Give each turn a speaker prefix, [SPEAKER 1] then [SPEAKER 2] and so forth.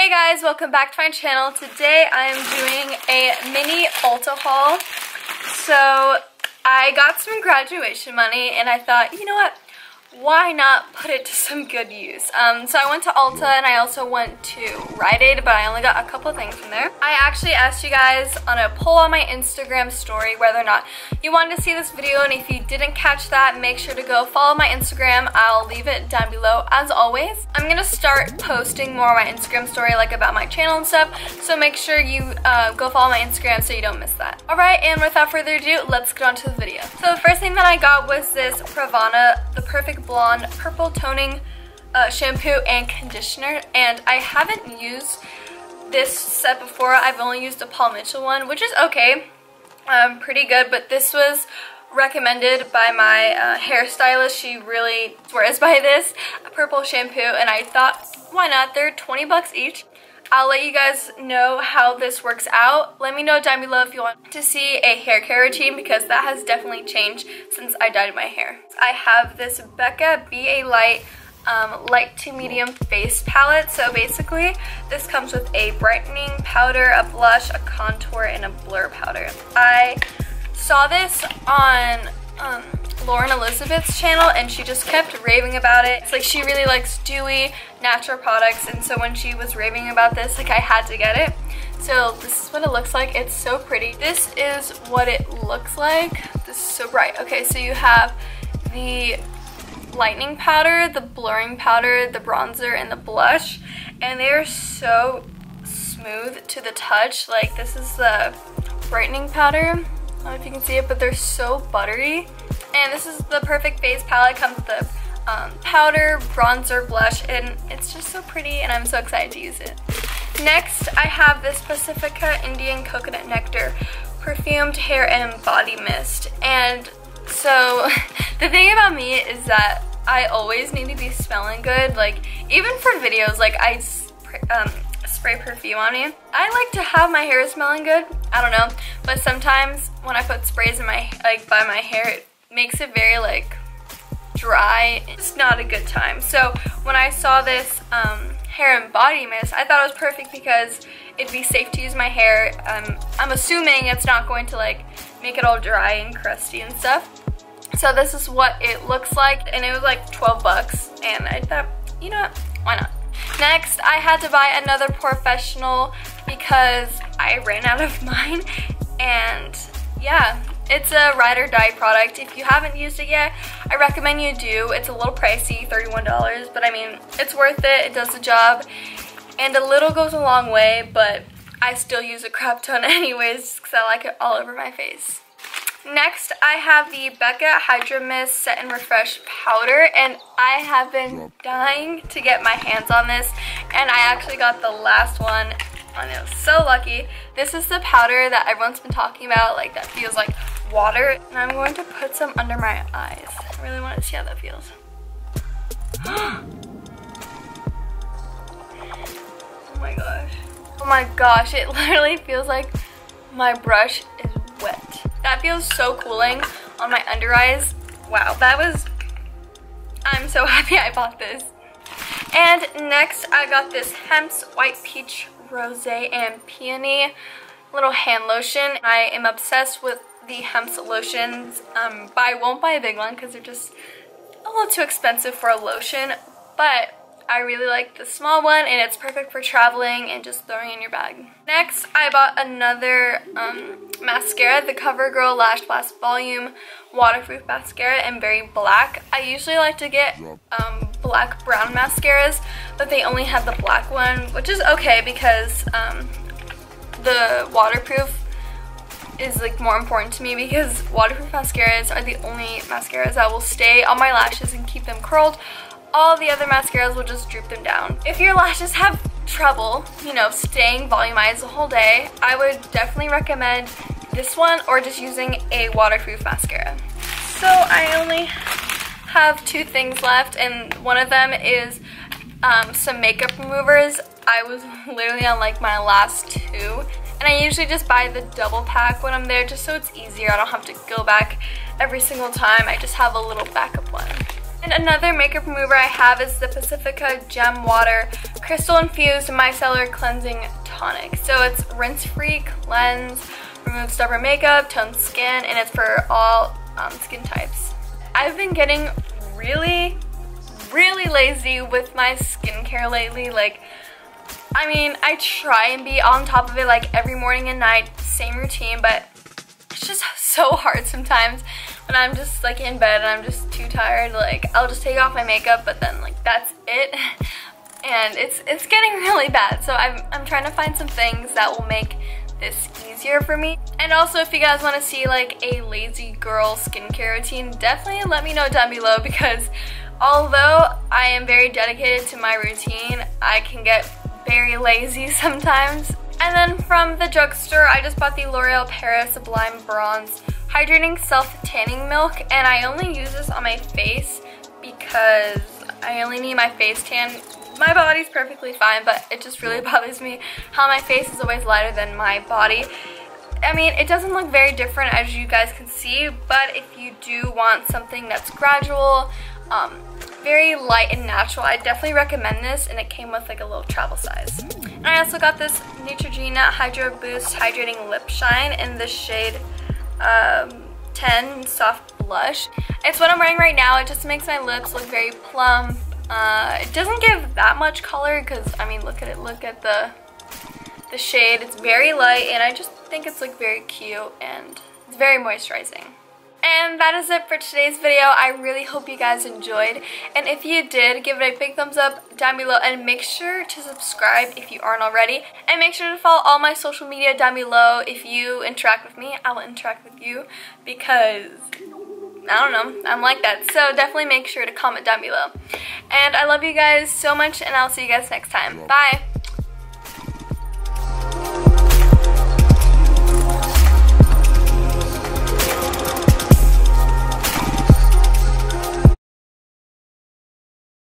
[SPEAKER 1] Hey guys, welcome back to my channel. Today I'm doing a mini Ulta haul. So I got some graduation money and I thought, you know what? Why not put it to some good use? So I went to Ulta and I also went to Rite Aid, but I only got a couple things from there. I actually asked you guys on a poll on my Instagram story whether or not you wanted to see this video, and if you didn't catch that, make sure to go follow my Instagram. I'll leave it down below as always. I'm gonna start posting more on my Instagram story, like about my channel and stuff, so make sure you go follow my Instagram so you don't miss that. Alright, and without further ado, let's get on to the video. So the first thing that I got was this Pravana The Perfect Blonde Purple Toning shampoo and conditioner, and I haven't used this set before. I've only used the Paul Mitchell one, which is okay, pretty good, but this was recommended by my hairstylist. She really swears by this purple shampoo, and I thought, why not? They're 20 bucks each. I'll let you guys know how this works out. Let me know down below if you want to see a hair care routine, because that has definitely changed since I dyed my hair. I have this Becca BA Light light to medium face palette. So basically this comes with a brightening powder, a blush, a contour, and a blur powder. I saw this on Lauren Elizabeth's channel and she just kept raving about it. It's like she really likes dewy natural products, and so when she was raving about this, like, I had to get it. So this is what it looks like. It's so pretty. This is what it looks like. This is so bright. Okay, so you have the lightening powder, the blurring powder, the bronzer, and the blush, and they're so smooth to the touch. Like, this is the brightening powder. I don't know if you can see it, but they're so buttery. And this is the perfect face palette. It comes with the powder, bronzer, blush, and it's just so pretty, and I'm so excited to use it. Next, I have this Pacifica Indian Coconut Nectar perfumed hair and body mist. And so the thing about me is that I always need to be smelling good. Like, even for videos, like, I spray perfume on me. I like to have my hair smelling good. I don't know, but sometimes when I put sprays in my, like, by my hair, it makes it very, like, dry. It's not a good time. So when I saw this hair and body mist, I thought it was perfect because it'd be safe to use my hair. I'm assuming it's not going to, like, make it all dry and crusty and stuff. So this is what it looks like, and it was like 12 bucks, and I thought, you know what, why not? Next, I had to buy another Professional because I ran out of mine, and yeah, it's a ride or die product. If you haven't used it yet, I recommend you do. It's a little pricey, $31, but I mean, it's worth it. It does the job, and a little goes a long way, but I still use a crap ton anyways because I like it all over my face. Next, I have the Becca Hydra Mist Set and Refresh Powder, and I have been dying to get my hands on this, and I actually got the last one, and I was so lucky. This is the powder that everyone's been talking about, like, that feels like water, and I'm going to put some under my eyes. I really want to see how that feels. Oh my gosh. Oh my gosh, it literally feels like my brush is wet. That feels so cooling on my under eyes. Wow, I'm so happy I bought this. And next, I got this Hempz White Peach Rosé and Peony little hand lotion. I am obsessed with the Hempz lotions, but I won't buy a big one because they're just a little too expensive for a lotion, but I really like the small one, and it's perfect for traveling and just throwing in your bag. Next, I bought another mascara, the CoverGirl Lash Blast Volume Waterproof Mascara in Berry Black. I usually like to get black brown mascaras, but they only have the black one, which is okay because the waterproof is, like, more important to me, because waterproof mascaras are the only mascaras that will stay on my lashes and keep them curled. All the other mascaras will just droop them down. If your lashes have trouble, you know, staying volumized the whole day, I would definitely recommend this one, or just using a waterproof mascara. So I only have two things left, and one of them is some makeup removers. I was literally on, like, my last two, and I usually just buy the double pack when I'm there, just so it's easier. I don't have to go back every single time. I just have a little backup one. And another makeup remover I have is the Pacifica Gem Water Crystal Infused Micellar Cleansing Tonic. So it's rinse-free, cleanse, remove stubborn makeup, tone skin, and it's for all skin types. I've been getting really lazy with my skincare lately. Like, I mean, I try and be on top of it like every morning and night, same routine, but it's just so hard sometimes when I'm just like in bed and I'm just too tired. Like, I'll just take off my makeup, but then like that's it. And it's getting really bad. So I'm trying to find some things that will make this easier for me. And also, if you guys want to see like a lazy girl skincare routine, definitely let me know down below, because although I am very dedicated to my routine, I can get very lazy sometimes. And then from the drugstore, I just bought the L'Oreal Paris Sublime Bronze Hydrating Self-Tanning Milk, and I only use this on my face because I only need my face tan. My body's perfectly fine, but it just really bothers me how my face is always lighter than my body. I mean, it doesn't look very different, as you guys can see, but if you do want something that's gradual, very light and natural, I definitely recommend this, and it came with like a little travel size. And I also got this Neutrogena Hydro Boost Hydrating Lip Shine in the shade 10 Soft Blush. It's what I'm wearing right now. It just makes my lips look very plump. It doesn't give that much color because, I mean, look at the shade. It's very light, and I just think it's like very cute, and it's very moisturizing. And that is it for today's video. I really hope you guys enjoyed, and if you did, give it a big thumbs up down below, and make sure to subscribe if you aren't already, and make sure to follow all my social media down below. If you interact with me, I will interact with you, because I don't know, I'm like that. So definitely make sure to comment down below. And I love you guys so much, and I'll see you guys next time. Bye!